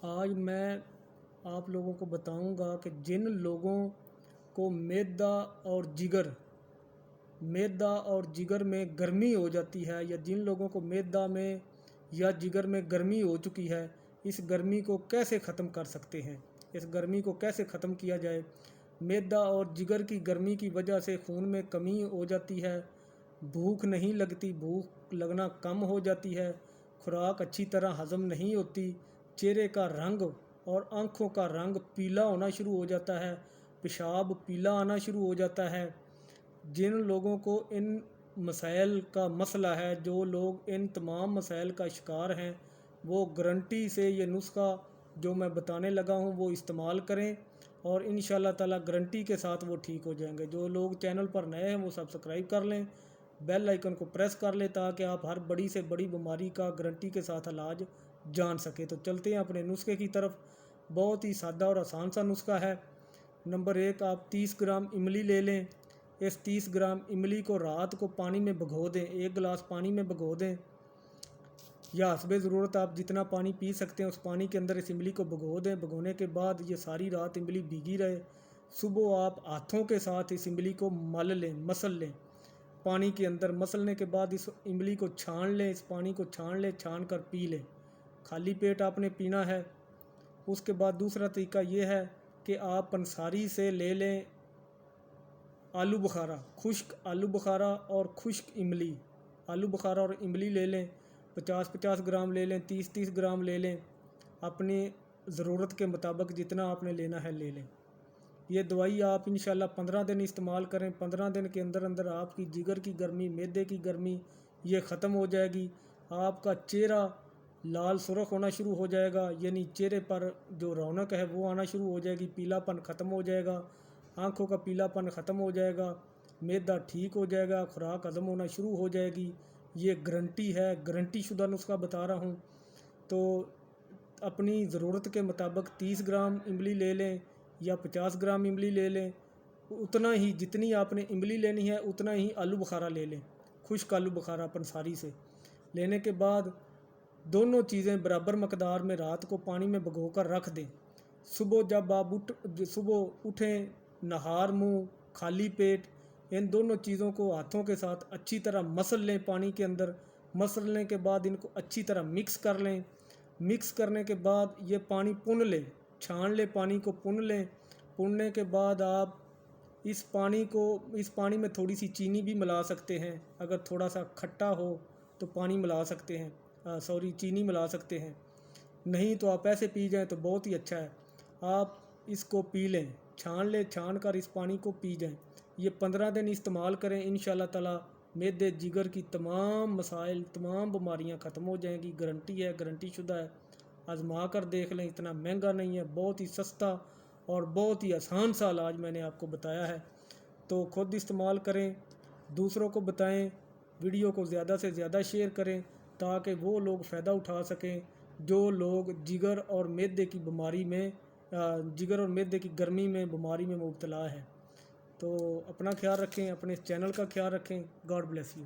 آج میں آپ لوگوں کو بتاؤں گا کہ جن لوگوں کو میدا اور جگر میں گرمی ہو جاتی ہے، یا جن لوگوں کو میدا میں یا جگر میں گرمی ہو چکی ہے، اس گرمی کو کیسے ختم کر سکتے ہیں، اس گرمی کو کیسے ختم کیا جائے۔ میدا اور جگر کی گرمی کی وجہ سے خون میں کمی ہو جاتی ہے، بھوک نہیں لگتی، بھوک لگنا کم ہو جاتی ہے، خوراک اچھی طرح ہضم نہیں ہوتی، چہرے کا رنگ اور آنکھوں کا رنگ پیلا ہونا شروع ہو جاتا ہے، پیشاب پیلا آنا شروع ہو جاتا ہے۔ جن لوگوں کو ان مسائل کا مسئلہ ہے، جو لوگ ان تمام مسائل کا شکار ہیں، وہ گارنٹی سے یہ نسخہ جو میں بتانے لگا ہوں وہ استعمال کریں، اور انشاءاللہ تعالی گارنٹی کے ساتھ وہ ٹھیک ہو جائیں گے۔ جو لوگ چینل پر نئے ہیں وہ سبسکرائب کر لیں، بیل آئیکن کو پریس کر لیں تاکہ آپ ہر بڑی سے بڑی بیماری کا گارنٹی کے ساتھ علاج جان سکیں۔ تو چلتے ہیں اپنے نسخے کی طرف۔ بہت ہی سادہ اور آسان سا نسخہ ہے۔ نمبر 1، آپ 30 گرام املی لے لیں۔ اس 30 گرام املی کو رات کو پانی میں بھگو دیں، 1 گلاس پانی میں بھگو دیں، یا حسب ضرورت آپ جتنا پانی پی سکتے ہیں اس پانی کے اندر اس املی کو بھگو دیں۔ بھگونے کے بعد یہ ساری رات املی بھیگی رہے۔ صبح آپ ہاتھوں کے ساتھ اس املی کو مسل لیں پانی کے اندر۔ مسلنے کے بعد اس املی کو چھان لیں، اس پانی کو چھان لیں، چھان کر پی لیں۔ خالی پیٹ آپ نے پینا ہے۔ اس کے بعد دوسرا طریقہ یہ ہے کہ آپ پنساری سے لے لیں آلو بخارا، خشک آلو بخارا اور خشک املی۔ آلو بخارا اور املی لے لیں، 50-50 گرام لے لیں، 30-30 گرام لے لیں، اپنی ضرورت کے مطابق جتنا آپ نے لینا ہے لے لیں۔ یہ دوائی آپ انشاءاللہ 15 دن استعمال کریں۔ 15 دن کے اندر اندر آپ کی جگر کی گرمی، معدے کی گرمی یہ ختم ہو جائے گی۔ آپ کا چہرہ لال سرخ ہونا شروع ہو جائے گا، یعنی چہرے پر جو رونق ہے وہ آنا شروع ہو جائے گی، پیلا پن ختم ہو جائے گا، آنکھوں کا پیلا پن ختم ہو جائے گا، معدہ ٹھیک ہو جائے گا، خوراک ہضم ہونا شروع ہو جائے گی۔ یہ گارنٹی ہے، گارنٹی شدہ نسخہ بتا رہا ہوں۔ تو اپنی ضرورت کے مطابق 30 گرام املی لے لیں یا 50 گرام املی لے لیں، اتنا ہی جتنی آپ نے املی لینی ہے اتنا ہی آلو بخارا لے لیں، خشک آلو بخارا پنساری سے لینے کے بعد دونوں چیزیں برابر مقدار میں رات کو پانی میں بھگو کر رکھ دیں۔ صبح جب آپ اٹھیں، نہار منہ خالی پیٹ ان دونوں چیزوں کو ہاتھوں کے ساتھ اچھی طرح مسل لیں پانی کے اندر۔ مسلنے کے بعد ان کو اچھی طرح مکس کر لیں۔ مکس کرنے کے بعد یہ پانی پن لیں، چھان لیں، پانی کو پن لیں۔ پننے کے بعد آپ اس پانی میں تھوڑی سی چینی بھی ملا سکتے ہیں، اگر تھوڑا سا کھٹا ہو تو پانی ملا سکتے ہیں، چینی ملا سکتے ہیں، نہیں تو آپ ایسے پی جائیں تو بہت ہی اچھا ہے۔ آپ اس کو پی لیں، چھان کر اس پانی کو پی جائیں۔ یہ 15 دن استعمال کریں، انشاءاللہ تعالی معدے جگر کی تمام مسائل، تمام بیماریاں ختم ہو جائیں گی۔ گارنٹی ہے، گارنٹی شدہ ہے، آزما کر دیکھ لیں۔ اتنا مہنگا نہیں ہے، بہت ہی سستا اور بہت ہی آسان سا علاج میں نے آپ کو بتایا ہے۔ تو خود استعمال کریں، دوسروں کو بتائیں، ویڈیو کو زیادہ سے زیادہ شیئر کریں تاکہ وہ لوگ فائدہ اٹھا سکیں جو لوگ جگر اور معدے کی گرمی میں بیماری میں مبتلا ہے۔ تو اپنا خیال رکھیں، اپنے چینل کا خیال رکھیں۔ God bless you.